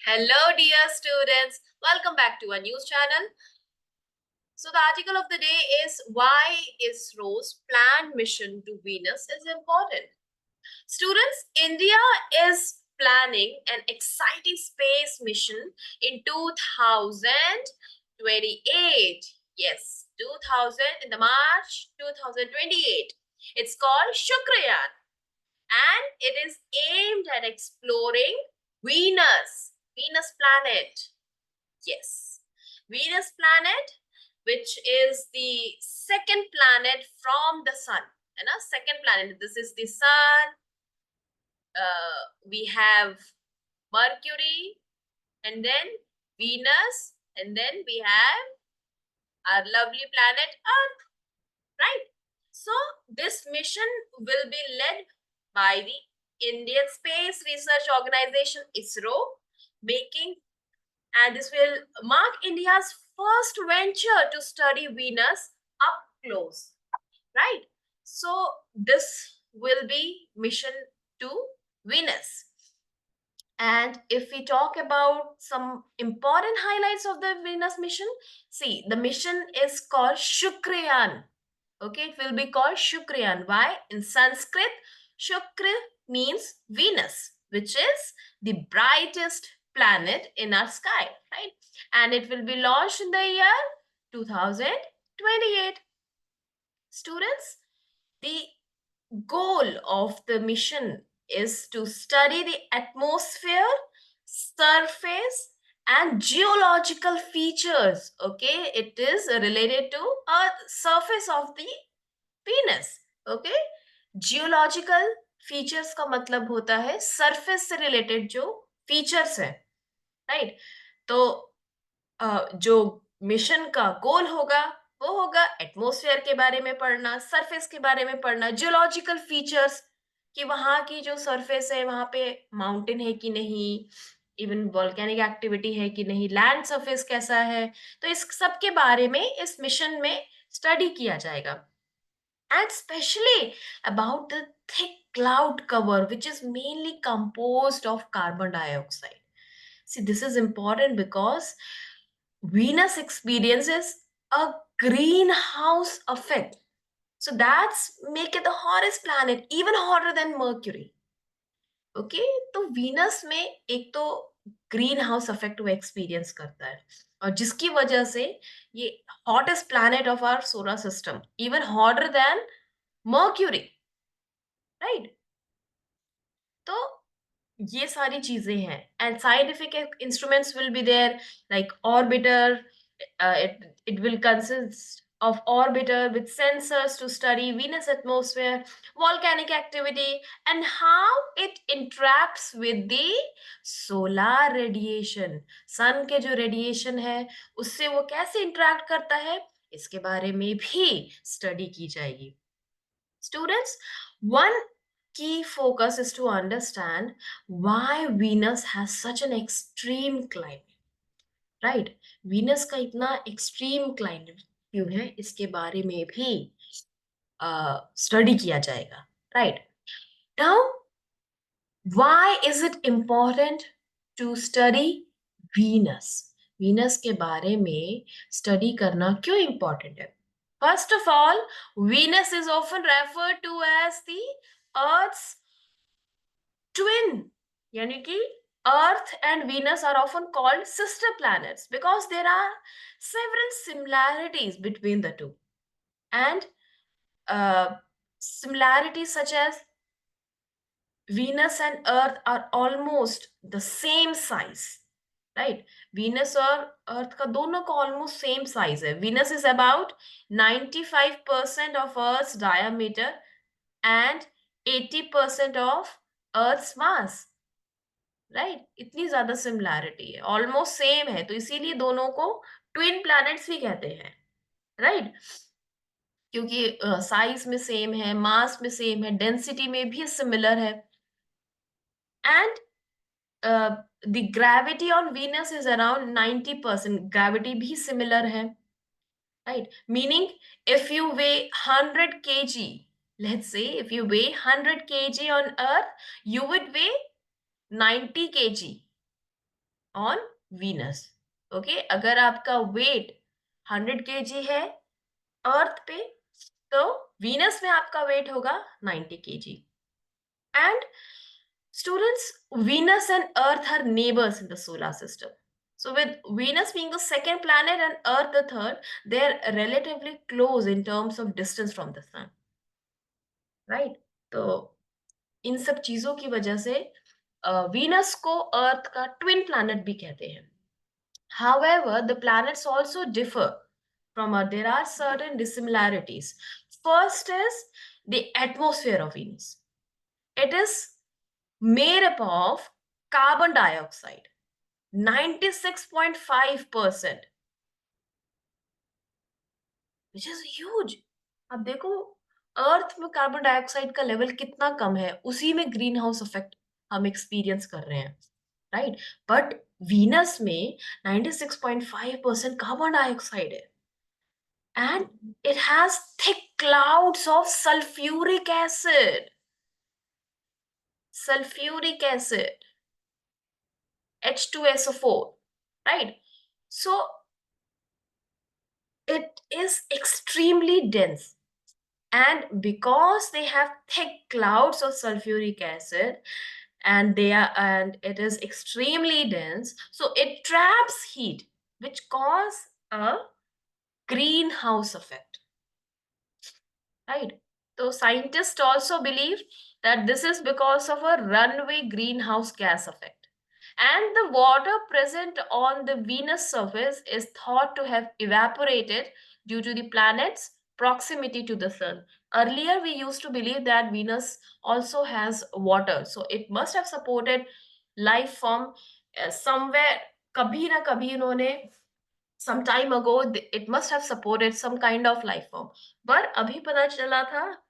Hello, dear students. Welcome back to our news channel. So, the article of the day is why ISRO's planned mission to Venus is important. Students, India is planning an exciting space mission in 2028. Yes, 2000 in the March 2028. It's called Shukrayan and it is aimed at exploring Venus planet. Yes, Venus planet, which is the second planet from the sun. And a second planet, this is the sun. We have Mercury, and then Venus, and then we have our lovely planet Earth, right? So this mission will be led by the Indian Space Research Organization ISRO, making and this will mark India's first venture to study Venus up close, right? So this will be mission to Venus. And if we talk about some important highlights of the Venus mission, see, the mission is called Shukrayan. Okay, it will be called Shukrayan. Why? In Sanskrit, Shukra means Venus, which is the brightest planet in our sky, right? And it will be launched in the year 2028. Students, the goal of the mission is to study the atmosphere, surface, and geological features. Okay, it is related to a surface of the Venus. Okay, geological features का मतलब होता है surface से related जो features है, right? तो जो mission का गोल होगा वो होगा एटमॉस्फेयर के बारे में पढ़ना, सरफेस के बारे में पढ़ना, जियोलॉजिकल फीचर्स कि वहां की जो सरफेस है वहां पे माउंटेन है कि नहीं, इवन वॉल्केनिक एक्टिविटी है कि नहीं, लैंड सरफेस कैसा है। तो इस सब के बारे में इस मिशन में स्टडी किया जाएगा, and especially about the thick cloud cover, which is mainly composed of carbon dioxide. See, this is important because Venus experiences a greenhouse effect. So that's make it the hottest planet, even hotter than Mercury. Okay, तो Venus में एक तो green house effect वो experience करता है और जिसकी वजह से ये hottest planet of our solar system, even hotter than Mercury, right? तो ये सारी चीजें हैं and scientific instruments will be there like orbiter. It will consist of orbiter with sensors to study Venus atmosphere, volcanic activity, and how it interacts with the solar radiation. sun के जो radiation है उससे वो कैसे interact करता है, इसके बारे में भी स्टडी की जाएगी. Students, one key focus is to understand why Venus has such an extreme climate. Right, Venus का इतना एक्सट्रीम क्लाइमेट क्यों है, इसके बारे में भी स्टडी किया जाएगा, right? Now why is it important to study Venus? Venus के बारे में स्टडी करना क्यों इम्पोर्टेंट है? First of all, Venus is often referred to as the earth's twin, यानी कि Earth and Venus are often called sister planets because there are several similarities between the two. And similarities such as Venus and Earth are almost the same size, right? Venus और Earth का दोनों का almost same size है. Venus is about 95% of Earth's diameter and 80% of Earth's mass. Right, इतनी ज्यादा similarity है, almost same है, तो इसीलिए दोनों को ट्विन प्लैनेट्स भी कहते हैं, राइट? क्योंकि साइज में सेम है, मास में सेम है, डेंसिटी में भी सिमिलर है. And the gravity on Venus is around 90%, gravity भी सिमिलर है, right? Meaning if you way 100 kg, let's say if you weigh 100 kg on earth, you would weigh 90 kg on Venus. Okay, अगर आपका wait 100 KG है अर्थ पे, तो Venus में आपका wait होगा 90 KG. And students, Venus and Earth are neighbors in the solar system. So, with Venus being the second planet and Earth the third, they're relatively close in terms of distance from the Sun. Right? तो इन सब चीजों की वजह से Venus को अर्थ का twin planet भी कहते हैं. However, the planets also differ from Earth. There are certain dissimilarities. First is the atmosphere of Venus. It is made up of carbon dioxide, 96.5%, which is huge. अब देखो, अर्थ में कार्बन डाइऑक्साइड का level कितना कम है, उसी में ग्रीन हाउस इफेक्ट हम experience कर रहे हैं, राइट? बट वीनस में 96.5% कार्बन डाइऑक्साइड है, and it has thick clouds of sulfuric acid. Sulfuric acid, H2SO4, right? So it is extremely dense. And because they have thick clouds of sulfuric acid, and it is extremely dense, so it traps heat, which cause a greenhouse effect. Right? So scientists also believe that this is because of a runaway greenhouse gas effect. And the water present on the Venus surface is thought to have evaporated due to the planet's proximity to the sun. Earlier, we used to believe that Venus also has water, so it must have supported life form somewhere. कभी ना कभी इन्होंने some time ago it must have supported some kind of life form. पर अभी पता चला था,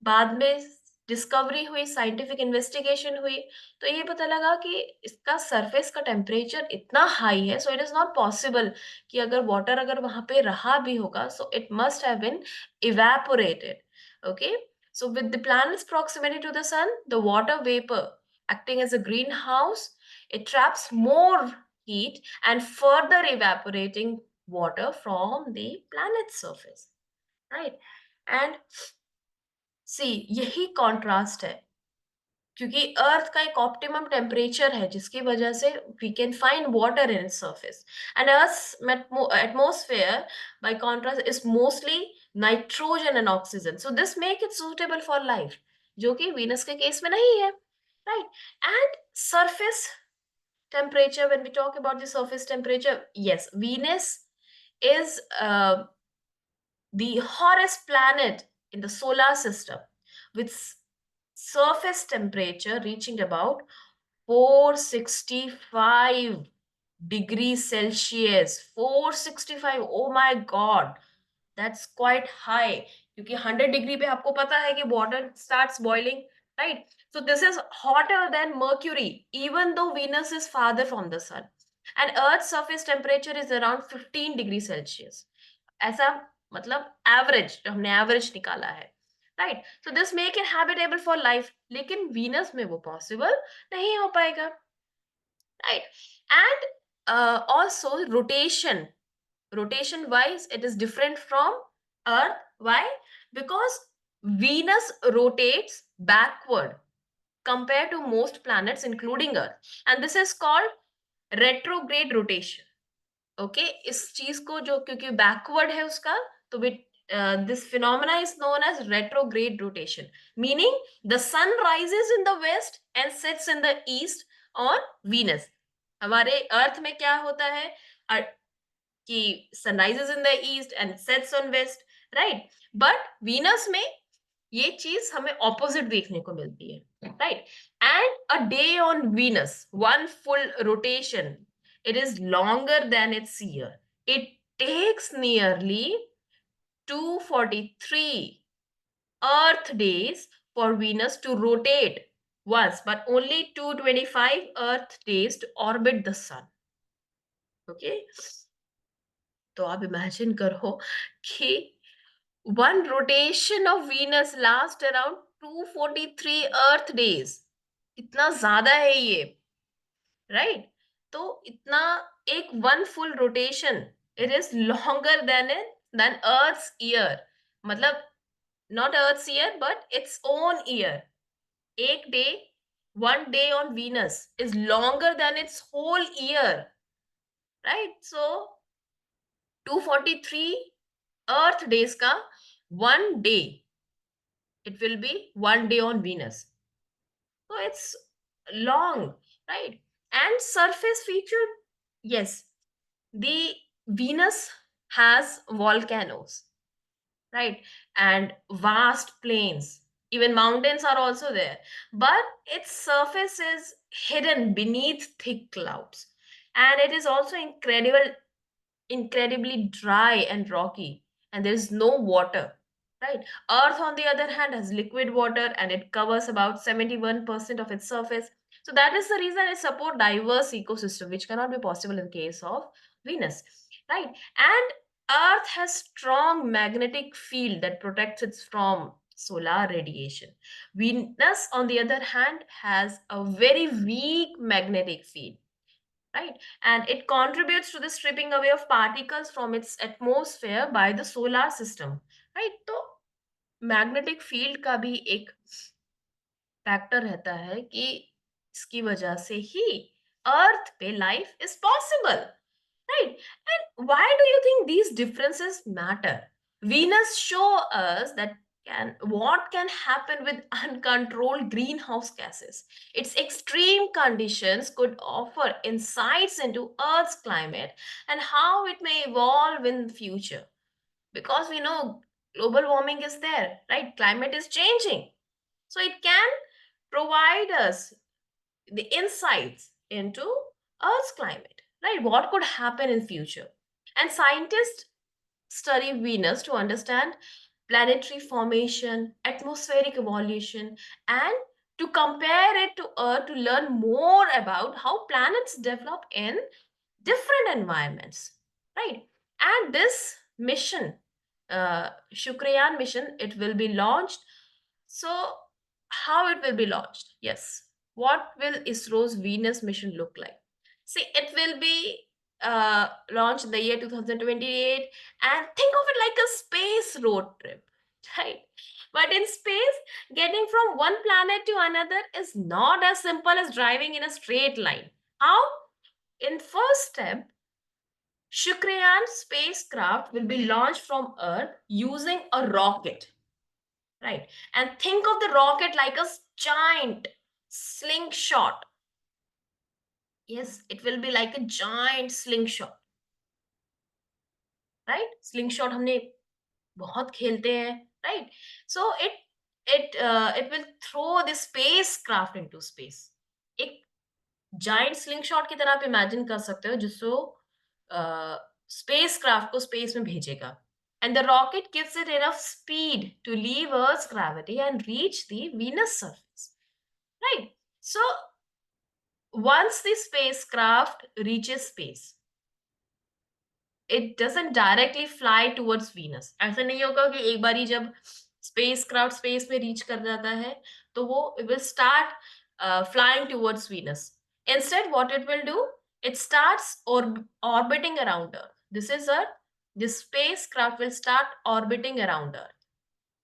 बाद में डिस्कवरी हुई, साइंटिफिक इन्वेस्टिगेशन हुई, तो ये पता लगा कि इसका सरफेस का टेम्परेचर इतना हाई है, so it is not possible कि अगर वाटर अगर वहां पे रहा भी होगा, so it must have been evaporated. Okay, so with the planet's proximity to the sun, the water vapor acting as a greenhouse, it traps more heat and further evaporating water from the planet's surface, right? And see, यही contrast है, क्योंकि अर्थ का एक optimum temperature है जिसकी वजह से we can find water in its surface. And earth atmosphere by contrast is mostly nitrogen and oxygen, so this make it suitable for life, जो कि वीनस के केस में नहीं है, right? And surface temperature, when we talk about the surface temperature, yes, Venus is the hottest planet in the solar system, with surface temperature reaching about 465 degrees Celsius. 465, oh my god, that's quite high. क्योंकि 100 degree पे आपको पता है कि water starts boiling, right? So this is hotter than Mercury, even though Venus is farther from the sun. And Earth's surface temperature is around 15 degrees Celsius. ऐसा मतलब average, जो हमने एवरेज निकाला है, right? So this make it habitable for life, लेकिन Venus में वो possible नहीं हो पाएगा, right? And also rotation wise it is different from earth. Why? Because Venus rotates backward compared to most planets including earth, and this is called retrograde rotation. ओके, इस चीज को जो क्योंकि बैकवर्ड है उसका, तो this phenomena is known as retrograde rotation, meaning the sun rises in the west and sets in the east on Venus. हमारे अर्थ में क्या होता है कि sun rises in the east and sets on west, right? But Venus में ये चीज हमें ऑपोजिट देखने को मिलती है, right? And a day on Venus, one full rotation, it is longer than its year. It takes nearly 243 Earth days for Venus to rotate once, but only 225 Earth days to orbit the sun. Okay? तो आप imagine करो कि one rotation of Venus lasts around 243 Earth days. इतना ज्यादा है ये, right? तो इतना एक one full rotation it is longer than earth's year, मतलब not earth's year but its own year. एक day, one day on Venus is longer than its whole year, right? So 243 earth days ka one day, it will be one day on Venus. So it's long, right? And surface feature, yes, the Venus has volcanoes, right? And vast plains. Even mountains are also there. But its surface is hidden beneath thick clouds. And it is also incredibly dry and rocky, and there is no water, right? Earth, on the other hand, has liquid water and it covers about 71% of its surface. So that is the reason it supports diverse ecosystem, which cannot be possible in case of Venus, right? And Earth has strong magnetic field that protects it from solar radiation. Venus, on the other hand, has a very weak magnetic field, right? And it contributes to the stripping away of particles from its atmosphere by the solar system, right? तो magnetic field का भी एक factor रहता है कि इसकी वजह से ही अर्थ पे life is possible, right? And why do you think these differences matter? Venus show us that can what can happen with uncontrolled greenhouse gases. Its extreme conditions could offer insights into Earth's climate and how it may evolve in the future. Because we know global warming is there, right? Climate is changing. So it can provide us the insights into Earth's climate, right? What could happen in future? And scientists study Venus to understand planetary formation, atmospheric evolution, and to compare it to Earth to learn more about how planets develop in different environments, right? And this mission, Shukrayan mission, it will be launched. So, how it will be launched? Yes. What will ISRO's Venus mission look like? See, it will be launched in the year 2028, and think of it like a space road trip, right? But in space, getting from one planet to another is not as simple as driving in a straight line. How? In first step, Shukrayan spacecraft will be launched from Earth using a rocket, right? And think of the rocket like a giant slingshot. Yes, it will be like a giant slingshot, right? Slingshot हमने बहुत खेलते हैं, right? So it will throw the spacecraft into space. एक giant स्लिंगशॉट की तरह आप imagine कर सकते हो जिसको स्पेसक्राफ्ट को स्पेस में भेजेगा. And the rocket gives it enough speed to leave Earth's gravity and reach the Venus surface. Right? So once the spacecraft reaches space, it doesn't directly fly towards Venus. ऐसा नहीं होगा कि एक बारी जब spacecraft स्पेस में reach कर जाता है तो वो it will start flying towards Venus. Instead, what it will do, it starts orbiting around Earth. This is Earth. This spacecraft will start orbiting around Earth.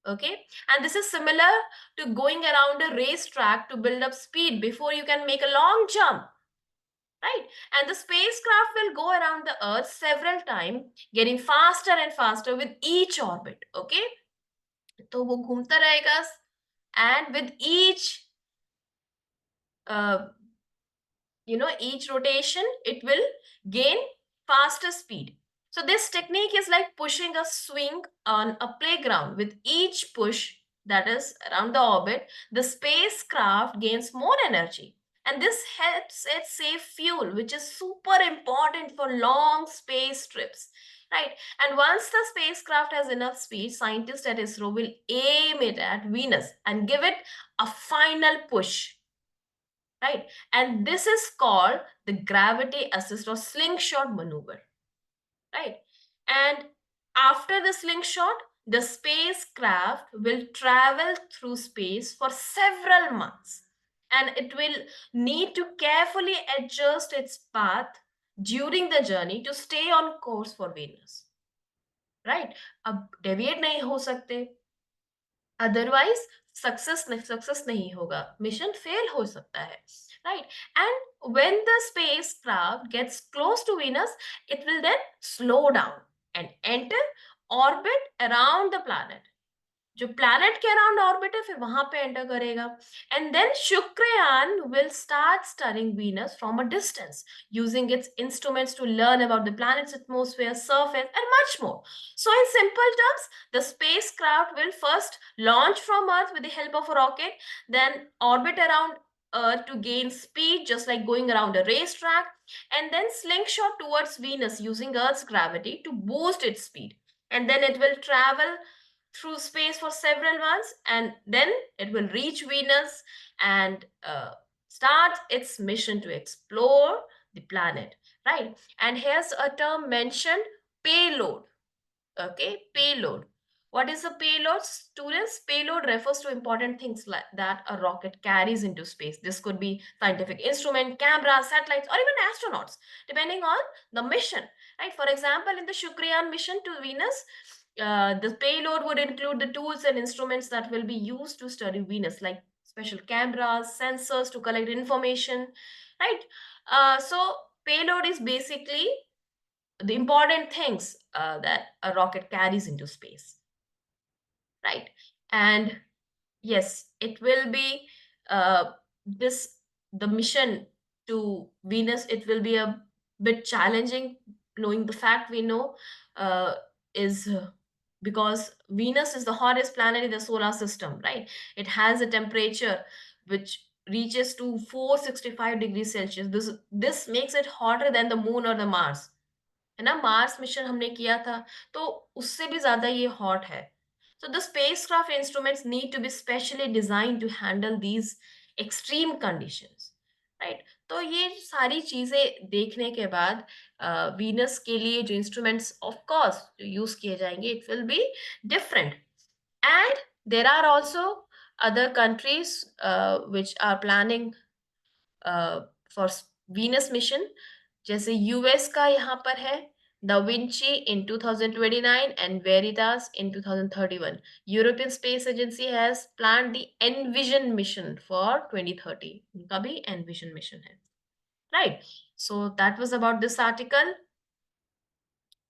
Okay, and this is similar to going around a racetrack to build up speed before you can make a long jump, right? And the spacecraft will go around the Earth several times, getting faster and faster with each orbit. Okay, तो वो घूमता रहेगा, and with uh, each rotation, it will gain faster speed. So this technique is like pushing a swing on a playground. With each push, that is around the orbit, the spacecraft gains more energy. And this helps it save fuel, which is super important for long space trips. Right. And once the spacecraft has enough speed, scientists at ISRO will aim it at Venus and give it a final push, right? And this is called the gravity assist or slingshot maneuver, right? And after the slingshot, the spacecraft will travel through space for several months. and it will need to carefully adjust its path during the journey to stay on course for Venus. Right? अब deviate नहीं हो सकते, otherwise success नहीं होगा, mission fail हो सकता है. Right. And when the spacecraft gets close to Venus, it will then slow down and enter orbit around the planet. जो प्लैनेट के अराउंड ऑर्बिट है फिर वहां पे एंटर करेगा. And then Shukrayaan will start studying Venus from a distance using its instruments to learn about the planet's atmosphere, surface and much more. So in simple terms, the spacecraft will first launch from Earth with the help of a rocket, then orbit around Earth to gain speed, just like going around a racetrack, and then slingshot towards Venus using Earth's gravity to boost its speed. And then it will travel through space for several months, and then it will reach Venus and start its mission to explore the planet. Right. And here's a term mentioned, payload. Okay, payload. What is a payload, students? Payload refers to important things like that a rocket carries into space. This could be scientific instrument, cameras, satellites, or even astronauts, depending on the mission. Right. For example, in the Shukriyan mission to Venus, the payload would include the tools and instruments that will be used to study Venus, like special cameras, sensors to collect information. Right. So payload is basically the important things that a rocket carries into space. Right. And yes, it will be this the mission to Venus. It will be a bit challenging, knowing the fact we know uh, is because Venus is the hottest planet in the solar system. Right. It has a temperature which reaches to 465 degrees Celsius. This makes it hotter than the moon or the Mars. है ना, Mars mission हमने किया था, तो उससे भी ज्यादा ये हॉट है. So the spacecraft instruments need to be specially designed to handle these extreme conditions, right? तो ये सारी चीजें देखने के बाद वीनस के लिए जो इंस्ट्रूमेंट्स ऑफ कोर्स जो यूज किए जाएंगे, it will be different. And there are also other countries which are planning for Venus mission. जैसे यूएस का यहाँ पर है Da Vinci in 2029 and Veritas in 2031. European Space Agency has planned the Envision mission for 2030. उनका भी Envision mission है. Right. So that was about this article.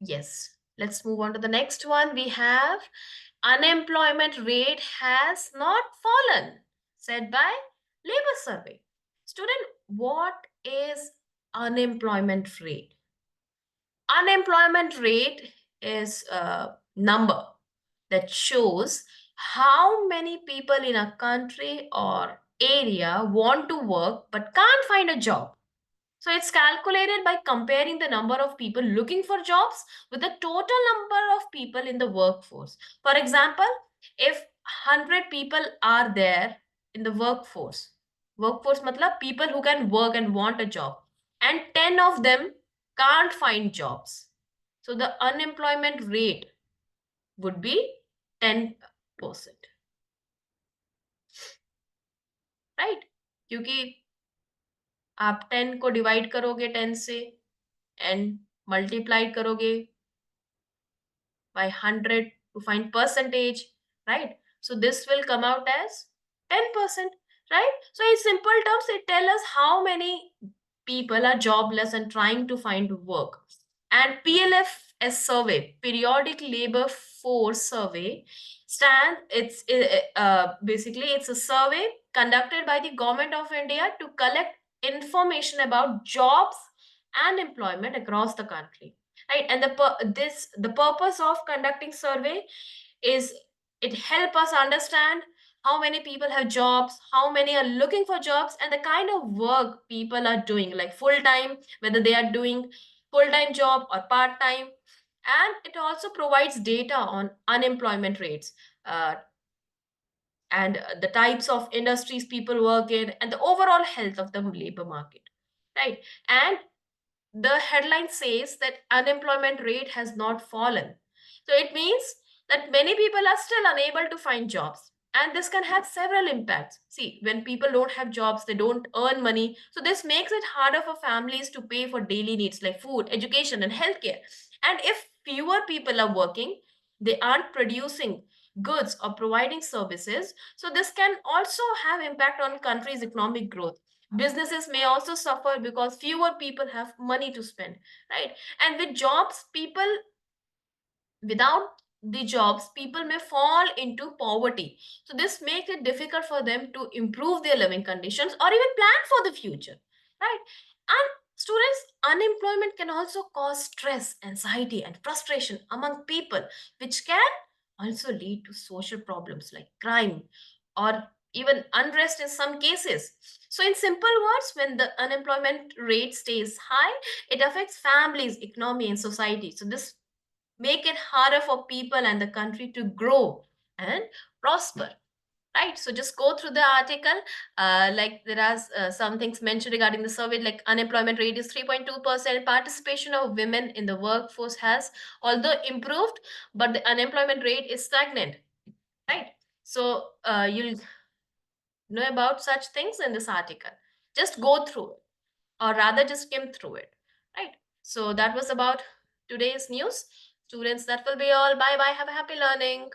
Yes. Let's move on to the next one. We have unemployment rate has not fallen, said by Labor Survey. Student, what is unemployment rate? Unemployment rate is a number that shows how many people in a country or area want to work but can't find a job. So it's calculated by comparing the number of people looking for jobs with the total number of people in the workforce. For example, if 100 people are there in the workforce matlab people who can work and want a job, and 10 of them can't find jobs. So the unemployment rate would be 10%. Right? क्योंकि आप 10 को divide करोगे 10 से and multiplied करोगे by 100 to find percentage, right? So this will come out as 10%, right? So in simple terms, it tells us how many people are jobless and trying to find work. And PLFS survey, Periodic Labor Force Survey, basically it's a survey conducted by the Government of India to collect information about jobs and employment across the country, right? And the purpose of conducting survey is it help us understand how many people have jobs, how many are looking for jobs, and the kind of work people are doing, like full time, whether they are doing full time job or part time. And it also provides data on unemployment rates, and the types of industries people work in, and the overall health of the labor market, right? And the headline says that unemployment rate has not fallen. So it means that many people are still unable to find jobs. and this can have several impacts. See, when people don't have jobs, they don't earn money, so this makes it harder for families to pay for daily needs like food, education, and healthcare. And if fewer people are working, they aren't producing goods or providing services, so this can also have impact on country's economic growth. Businesses may also suffer because fewer people have money to spend, right? And with jobs, people without the jobs, people may fall into poverty, so this makes it difficult for them to improve their living conditions or even plan for the future, right? And students, unemployment can also cause stress, anxiety, and frustration among people, which can also lead to social problems like crime or even unrest in some cases. So in simple words, when the unemployment rate stays high, it affects families, economy, and society. So this make it harder for people and the country to grow and prosper, right? So just go through the article. Like there are some things mentioned regarding the survey, like unemployment rate is 3.2%. Participation of women in the workforce has although improved, but the unemployment rate is stagnant, right? So you'll know about such things in this article. Just go through it, or rather just skim through it, right? So that was about today's news. Students, that will be all. Bye bye, have a happy learning.